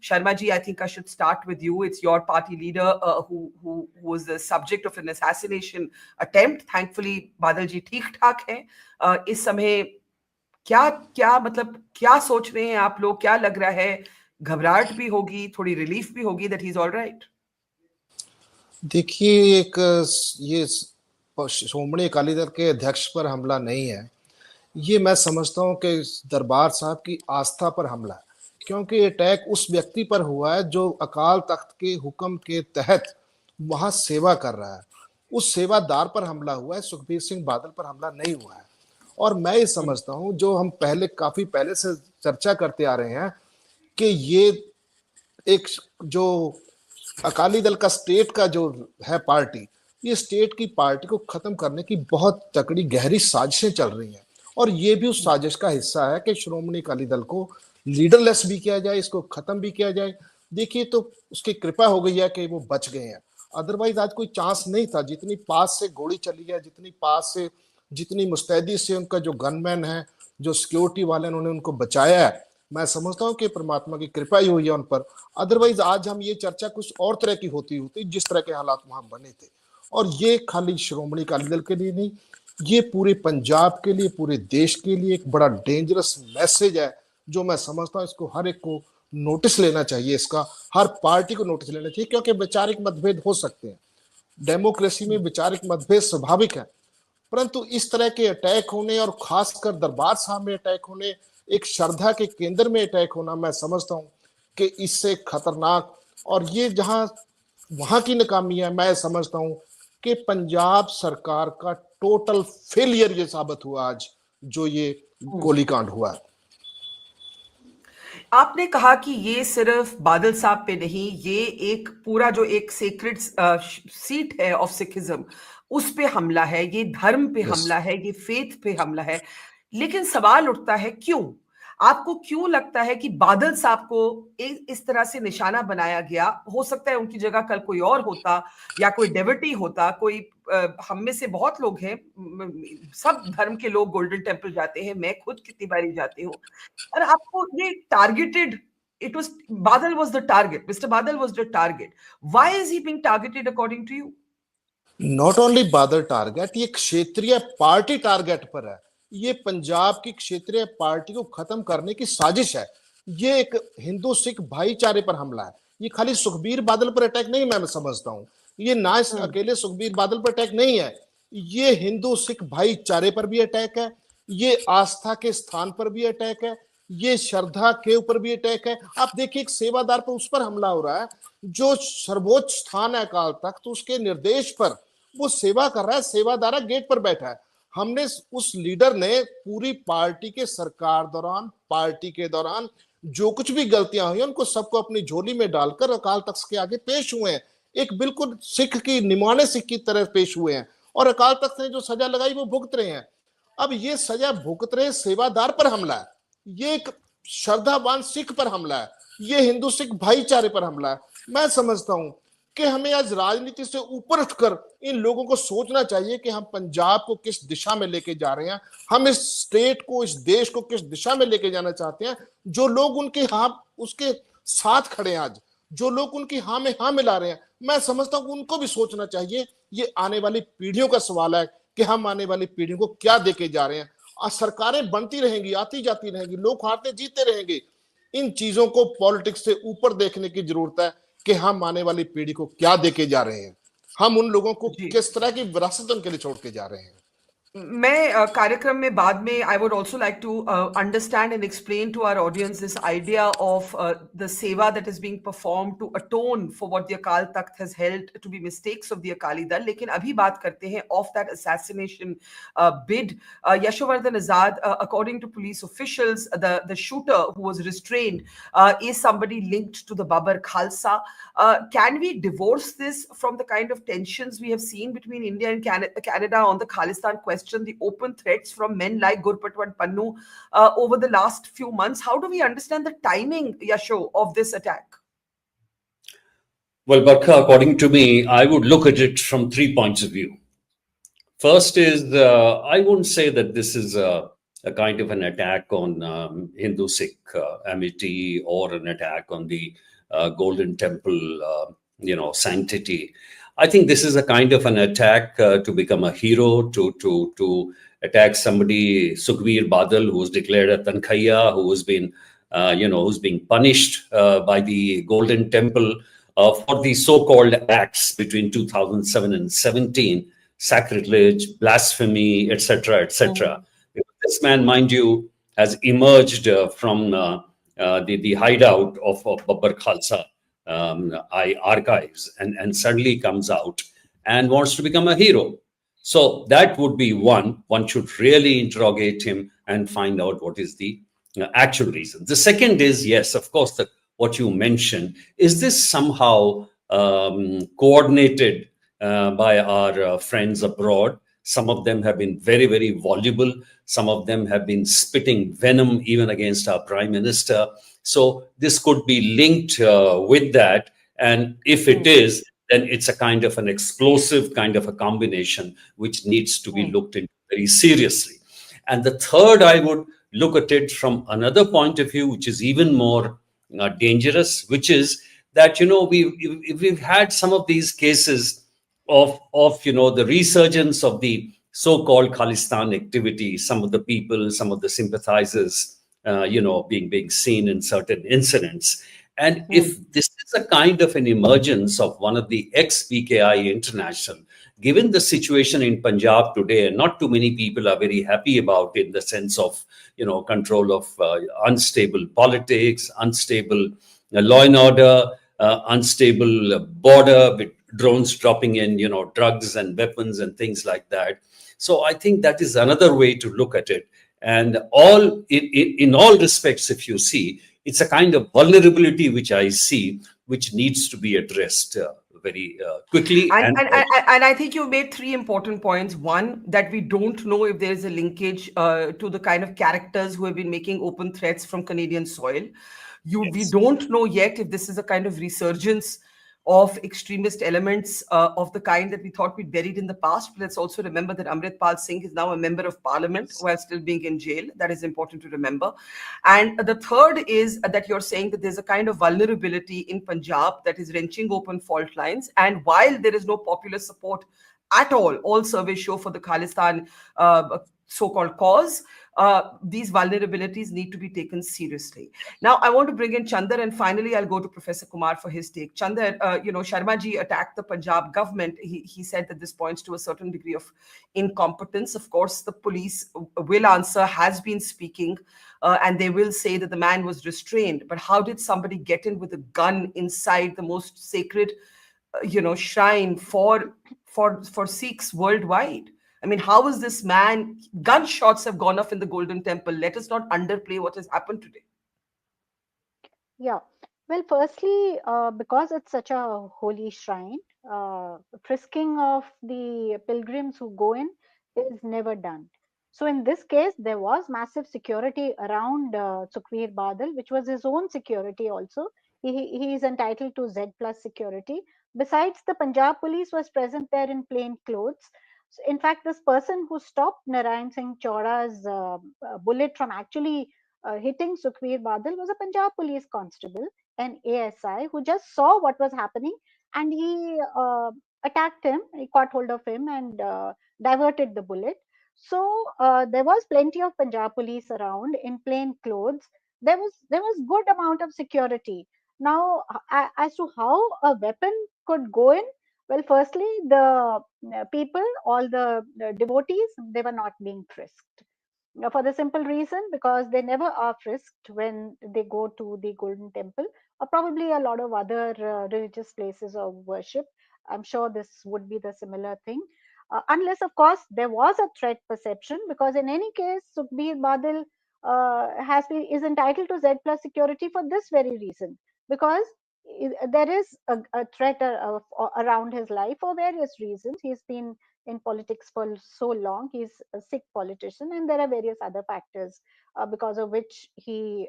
Sharma ji, I think I should start with you. It's your party leader who was the subject of an assassination attempt. Thankfully, Badal ji ठीक ठाक हैं. इस समय क्या मतलब क्या सोच रहे हैं आप लोग? क्या लग रहा है? घबराहट भी होगी, थोड़ी रिलीफ भी होगी that he's all right. देखिए, एक ये श्रोमणी अकाली दल के अध्यक्ष पर हमला नहीं है. ये मैं समझता हूँ कि दरबार साहब की आस्था पर हमला है, क्योंकि ये अटैक उस व्यक्ति पर हुआ है जो अकाल तख्त के हुक्म के तहत वहां सेवा कर रहा है. उस सेवादार पर हमला हुआ है, सुखबीर सिंह बादल पर हमला नहीं हुआ है. और मैं ये समझता हूँ, जो हम काफी पहले से चर्चा करते आ रहे हैं कि ये एक जो अकाली दल का स्टेट का जो है पार्टी, ये स्टेट की पार्टी को खत्म करने की बहुत तकड़ी गहरी साजिशें चल रही हैं. और ये भी उस साजिश का हिस्सा है कि श्रोमणी अकाली दल को लीडरलेस भी किया जाए, इसको खत्म भी किया जाए. देखिए, तो उसकी कृपा हो गई है कि वो बच गए हैं. अदरवाइज आज कोई चांस नहीं था. जितनी पास से गोली चली है, जितनी पास से, जितनी मुस्तैदी से उनका जो गनमैन है, जो सिक्योरिटी वाले उन्होंने उनको बचाया है, मैं समझता हूँ कि परमात्मा की कृपा ही हुई है उन पर. अदरवाइज आज हम ये चर्चा कुछ और तरह की होती जिस तरह के हालात वहां बने थे. और ये खाली श्रोमणी अकाली दल के लिए नहीं, ये पूरे पंजाब के लिए, पूरे देश के लिए एक बड़ा डेंजरस मैसेज है, जो मैं समझता हूँ इसको हर एक को नोटिस लेना चाहिए. इसका हर पार्टी को नोटिस लेना चाहिए, क्योंकि वैचारिक मतभेद हो सकते हैं. डेमोक्रेसी में वैचारिक मतभेद स्वाभाविक है, परंतु इस तरह के अटैक होने और खासकर दरबार साहब में अटैक होने, एक श्रद्धा के केंद्र में अटैक होना, मैं समझता हूँ कि इससे खतरनाक, और ये जहां वहां की नाकामी है, मैं समझता हूँ कि पंजाब सरकार का टोटल फेलियर ये साबित हुआ आज जो ये गोलीकांड हुआ है. आपने कहा कि ये सिर्फ बादल साहब पे नहीं, ये एक पूरा जो एक सेक्रेड सीट है ऑफ सिखिज्म, उस पे हमला है, ये धर्म पे हमला है, ये फेथ पे हमला है. लेकिन सवाल उठता है, क्यों? आपको क्यों लगता है कि बादल साहब को इस तरह से निशाना बनाया गया? हो सकता है उनकी जगह कल कोई और होता, या कोई डेवटी होता, कोई हम में से बहुत लोग हैं, सब धर्म के लोग गोल्डन टेम्पल जाते हैं, मैं खुद कितनी बारी जाती हूँ. और आपको ये targeted, it was Badal was the target. Mr. Badal was the target. Why is he being targeted according to you? Not only Badal target, ये क्षेत्रीय पार्टी टारगेट पर है. ये पंजाब की क्षेत्रीय पार्टी को खत्म करने की साजिश है. ये एक हिंदू सिख भाईचारे पर हमला है. ये खाली सुखबीर बादल पर अटैक नहीं, मैं समझता हूँ. ये ना अकेले सुखबीर बादल पर अटैक नहीं है, ये हिंदू सिख भाईचारे पर भी अटैक है, ये आस्था के स्थान पर भी अटैक है, ये श्रद्धा के ऊपर भी अटैक है. आप देखिए, एक सेवादार पर उस पर हमला हो रहा है जो सर्वोच्च स्थान है अकाल तख्त, तो उसके निर्देश पर वो सेवा कर रहा है. सेवादार गेट पर बैठा है. हमने उस लीडर ने पूरी पार्टी के सरकार दौरान, पार्टी के दौरान जो कुछ भी गलतियां हुई उनको सबको अपनी झोली में डालकर अकाल तख्त के आगे पेश हुए हैं. एक बिल्कुल सिख की, निमाने सिख की तरह पेश हुए हैं, और अकाल तख्त ने जो सजा लगाई वो भुगत रहे हैं. अब ये सजा भुगत रहे सेवादार पर हमला है, ये एक श्रद्धावान सिख पर हमला है, ये हिंदू सिख भाईचारे पर हमला है. मैं समझता हूं कि हमें आज राजनीति से ऊपर उठकर इन लोगों को सोचना चाहिए कि हम पंजाब को किस दिशा में लेके जा रहे हैं, हम इस स्टेट को, इस देश को किस दिशा में लेके जाना चाहते हैं. जो लोग उनके हाँ उसके साथ खड़े हैं, आज जो लोग उनकी हाँ में हाँ मिला रहे हैं, मैं समझता हूं कि उनको भी सोचना चाहिए. ये आने वाली पीढ़ियों का सवाल है कि हम आने वाली पीढ़ियों को क्या देके जा रहे हैं. सरकारें बनती रहेंगी, आती जाती रहेंगी, लोग हारते जीते रहेंगे. इन चीजों को पॉलिटिक्स से ऊपर देखने की जरूरत है कि हम आने वाली पीढ़ी को क्या देके जा रहे हैं, हम उन लोगों को किस तरह की विरासत उनके लिए छोड़ के जा रहे हैं. मैं कार्यक्रम में बाद में I would also like to understand and explain to our audience this idea of the seva that is being performed to atone for what the Akal Takht has held to be mistakes of the Akali Dal. लेकिन अभी बात करते हैं of that assassination bid. Yashovardhan Azad, according to police officials, the shooter who was restrained is somebody linked to the Babar Khalsa. Can we divorce this from the kind of tensions we have seen between India and Canada on the Khalistan question? The open threats from men like Gurpatwant Pannun over the last few months. How do we understand the timing, Yasho, of this attack? Well, Barkha, according to me, I would look at it from 3 points of view. First is, I wouldn't say that this is a a kind of an attack on Hindu-Sikh amity, or an attack on the Golden Temple, sanctity. I think this is a kind of an attack to become a hero, to attack somebody, Sukhbir Badal, who was declared a Tankhaiya, who's being punished by the Golden Temple for the so-called acts between 2007 and 17, sacrilege, blasphemy, etc., etc. This man, mind you, has emerged from the hideout of Babbar Khalsa archives, and suddenly comes out and wants to become a hero. So that would be one. One should really interrogate him and find out what is the actual reason. The second is, yes, of course, what you mentioned. Is this somehow coordinated by our friends abroad? Some of them have been very, very voluble. Some of them have been spitting venom even against our prime minister. So this could be linked with that. And if it is, then it's a kind of an explosive kind of a combination which needs to be looked into very seriously. And the third, I would look at it from another point of view, which is even more dangerous, which is that, we've had some of these cases of the resurgence of the so-called Khalistani activity, some of the people, some of the sympathizers, being seen in certain incidents. And if this is a kind of an emergence of one of the ex-PKI International, given the situation in Punjab today, and not too many people are very happy about it, in the sense of, control of unstable politics, unstable law and order, unstable border with drones dropping in, drugs and weapons and things like that. So I think that is another way to look at it. And in all respects, if you see, it's a kind of vulnerability which I see, which needs to be addressed very quickly. And I think you made three important points. One, that we don't know if there is a linkage to the kind of characters who have been making open threats from Canadian soil. We don't know yet if this is a kind of resurgence of extremist elements of the kind that we thought we buried in the past. But let's also remember that Amritpal Singh is now a member of parliament while still being in jail. That is important to remember. And the third is that you're saying that there's a kind of vulnerability in Punjab that is wrenching open fault lines. And while there is no popular support at all surveys show for the Khalistan so-called cause, these vulnerabilities need to be taken seriously. Now, I want to bring in Chander, and finally, I'll go to Professor Kumar for his take. Chander, Sharma ji attacked the Punjab government. He said that this points to a certain degree of incompetence. Of course, the police will answer, has been speaking, and they will say that the man was restrained. But how did somebody get in with a gun inside the most sacred, shrine for Sikhs worldwide? I mean, how is this man? Gunshots have gone off in the Golden Temple. Let us not underplay what has happened today. Yeah. Well, firstly, because it's such a holy shrine, frisking of the pilgrims who go in is never done. So in this case, there was massive security around Sukhbir Badal, which was his own security also. He is entitled to Z plus security. Besides, the Punjab police was present there in plain clothes. So in fact, this person who stopped Narayan Singh Chora's bullet from actually hitting Sukhbir Badal was a Punjab police constable, an ASI, who just saw what was happening, and he attacked him. He caught hold of him and diverted the bullet. So there was plenty of Punjab police around in plain clothes. There was good amount of security. Now, as to how a weapon could go in, well, firstly, the people, all the devotees, they were not being frisked for the simple reason because they never are frisked when they go to the Golden Temple or probably a lot of other religious places of worship. I'm sure this would be the similar thing. Unless, of course, there was a threat perception, because in any case, Sukhbir Badal is entitled to Z plus security for this very reason, because there is a threat around his life for various reasons. He's been in politics for so long. He's a Sikh politician, and there are various other factors because of which he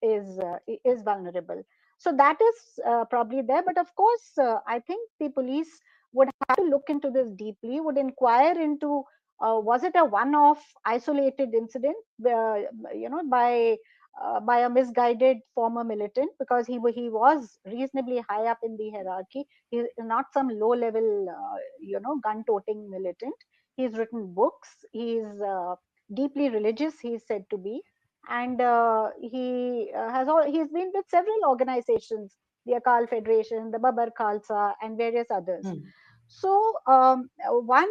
is vulnerable. So that is probably there. But of course, I think the police would have to look into this deeply, would inquire into Was it a one-off isolated incident, by a misguided former militant? Because he was reasonably high up in the hierarchy. He's not some low-level, gun-toting militant. He's written books. He's deeply religious. He's said to be, and he's been with several organizations, the Akal Federation, the Babar Khalsa, and various others. Hmm. So one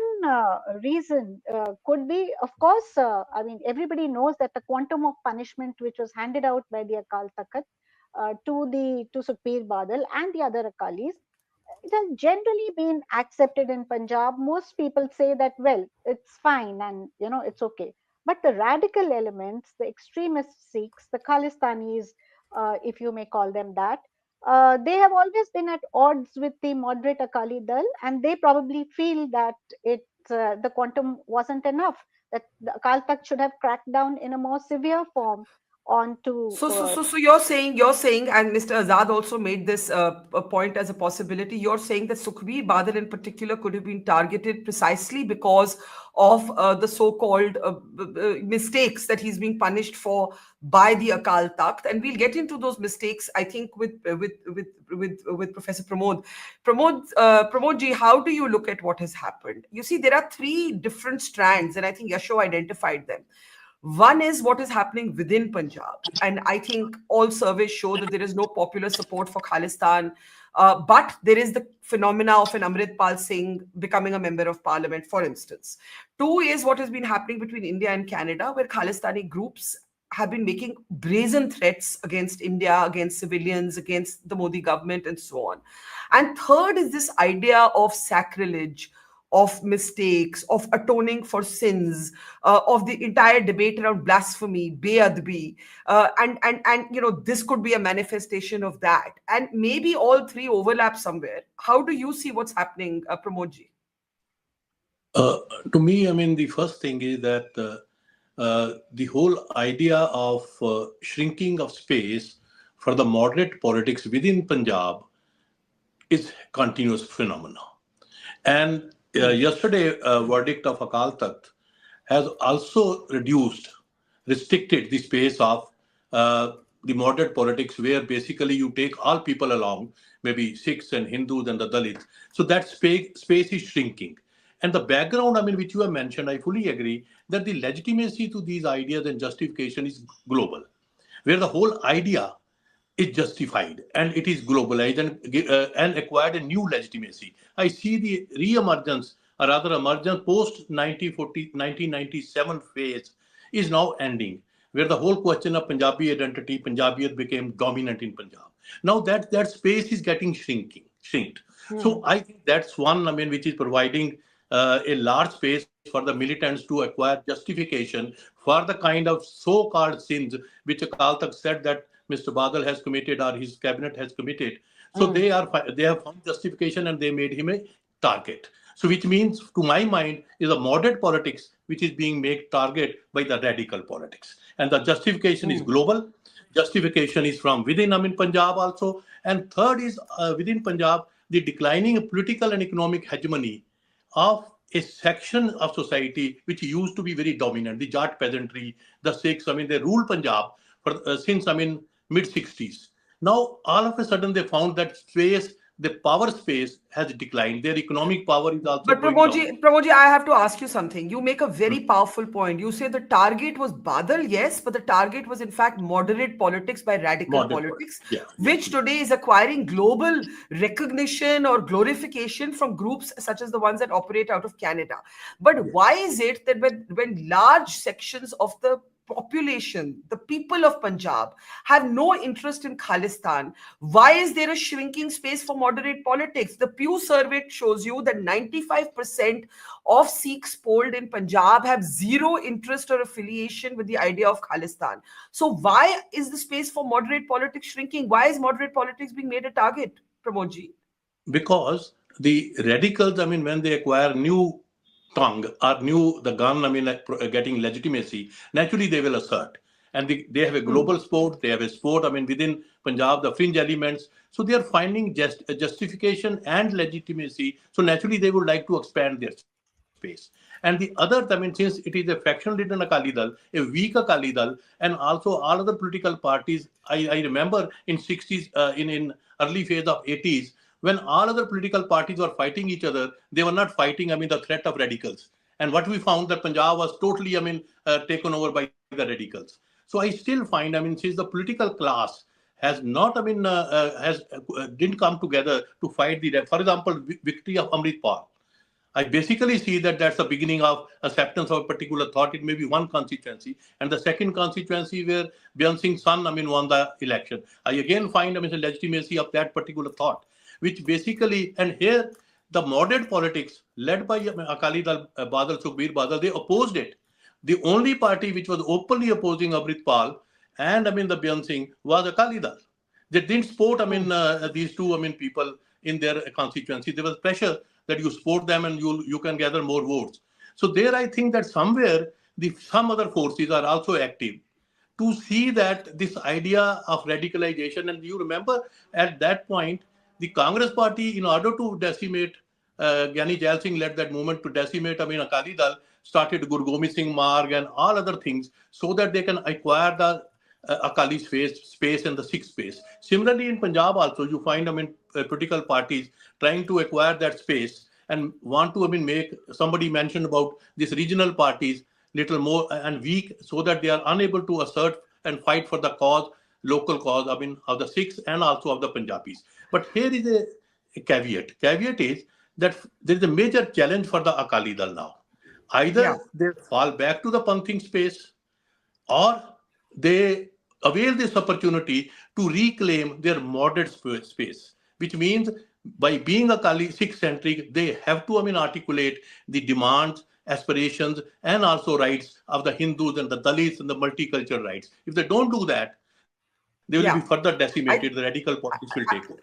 reason could be, of course, I mean, everybody knows that the quantum of punishment which was handed out by the Akal Takht to Sukhbir Badal and the other Akalis, it has generally been accepted in Punjab. Most people say that, well, it's fine and it's okay. But the radical elements, the extremist Sikhs, the Khalistanis, if you may call them that, they have always been at odds with the moderate Akali Dal, and they probably feel that the quantum wasn't enough. That the Akal Takht should have cracked down in a more severe form onto. So you're saying, and Mr. Azad also made this a point as a possibility. You're saying that Sukhbir Badal in particular could have been targeted precisely because of the so-called mistakes that he's being punished for by the Akal Takht, and we'll get into those mistakes, I think, with Professor Pramod. Pramod ji, how do you look at what has happened? You see, there are three different strands, and I think Yasho identified them. One is what is happening within Punjab. And I think all surveys show that there is no popular support for Khalistan. But there is the phenomena of an Amritpal Singh becoming a member of parliament, for instance. Two is what has been happening between India and Canada, where Khalistani groups have been making brazen threats against India, against civilians, against the Modi government, and so on. And third is this idea of sacrilege, of mistakes, of atoning for sins, of the entire debate around blasphemy, beadbi, and this could be a manifestation of that. And maybe all three overlap somewhere. How do you see what's happening, Pramod ji? To me, I mean, the first thing is that the whole idea of shrinking of space for the moderate politics within Punjab is continuous phenomena. And yesterday, verdict of Akal Takht has also restricted the space of the moderate politics, where basically you take all people along, maybe Sikhs and Hindus and the Dalits. So that space is shrinking. And the background, I mean, which you have mentioned, I fully agree that the legitimacy to these ideas and justification is global, where the whole idea is justified and it is globalized and acquired a new legitimacy. I see the re-emergence, or rather emergence post 1997 phase is now ending, where the whole question of Punjabi identity, Punjabiyat became dominant in Punjab. Now that space is getting shrinked. So I think that's one, I mean, which is providing a large space for the militants to acquire justification for the kind of so-called sins which Akal Takht said that Mr. Badal has committed or his cabinet has committed. So they have found justification and they made him a target. So which means, to my mind, is a moderate politics which is being made target by the radical politics. And the justification is global. Justification is from within, I mean, Punjab also. And third is within Punjab, the declining political and economic hegemony of a section of society which used to be very dominant, the Jat peasantry, the Sikhs. I mean, they ruled Punjab since, I mean, mid-60s. Now, all of a sudden, they found that space, the power space, has declined. Their economic power is also But going down. Pramod ji, I have to ask you something. You make a very powerful point. You say the target was Badal, yes, but the target was in fact moderate politics by radical politics, which today is acquiring global recognition or glorification from groups such as the ones that operate out of Canada. But why is it that when large sections of the population, the people of Punjab, have no interest in Khalistan, why is there a shrinking space for moderate politics? The Pew survey shows you that 95% of Sikhs polled in Punjab have zero interest or affiliation with the idea of Khalistan. So why is the space for moderate politics shrinking? Why is moderate politics being made a target, Pramod ji? Because the radicals, I mean, when they acquire new tongue or the gun, I mean, getting legitimacy, naturally they will assert. And they have a global sport, they have a sport, I mean, within Punjab, the fringe elements. So they are finding justification and legitimacy. So naturally they would like to expand their space. And the other, I mean, since it is a faction-ridden Akali Dal, a weak Akali Dal, and also all other political parties, I remember in 60s, in early phase of 80s, when all other political parties were fighting each other, they were not fighting, I mean, the threat of radicals. And what we found that Punjab was totally, I mean, taken over by the radicals. So I still find, I mean, since the political class has not, I mean, didn't come together to fight the, for example, victory of Amritpal. I basically see that that's the beginning of acceptance of a particular thought. It may be one constituency. And the second constituency where Byan Singh's son, I mean, won the election. I again find, I mean, the legitimacy of that particular thought, which basically, and here, the modern politics led by Akali Dal, Badal, Sukhbir Badal, they opposed it. The only party which was openly opposing Amritpal and, I mean, the Byan Singh was Akali Dal. They didn't support, I mean, these two, I mean, people in their constituency. There was pressure that you support them and you can gather more votes. So there I think that somewhere some other forces are also active to see that this idea of radicalization, and you remember at that point, the Congress party, in order to decimate, Gyani Jail Singh led that movement to decimate, I mean, Akali Dal, started Guru Gobind Singh Marg and all other things so that they can acquire the Akali space and the Sikh space. Similarly, in Punjab also, you find, I mean, political parties trying to acquire that space and want to, I mean, make, somebody mentioned about these regional parties little more and weak so that they are unable to assert and fight for the cause, local cause, I mean, of the Sikhs and also of the Punjabis. But here is a caveat. Caveat is that there is a major challenge for the Akali Dal now. Either they fall back to the punking space or they avail this opportunity to reclaim their moderate space, which means by being Akali Sikh-centric, they have to, I mean, articulate the demands, aspirations, and also rights of the Hindus and the Dalits and the multicultural rights. If they don't do that, they will be further decimated. The radical politics will take over.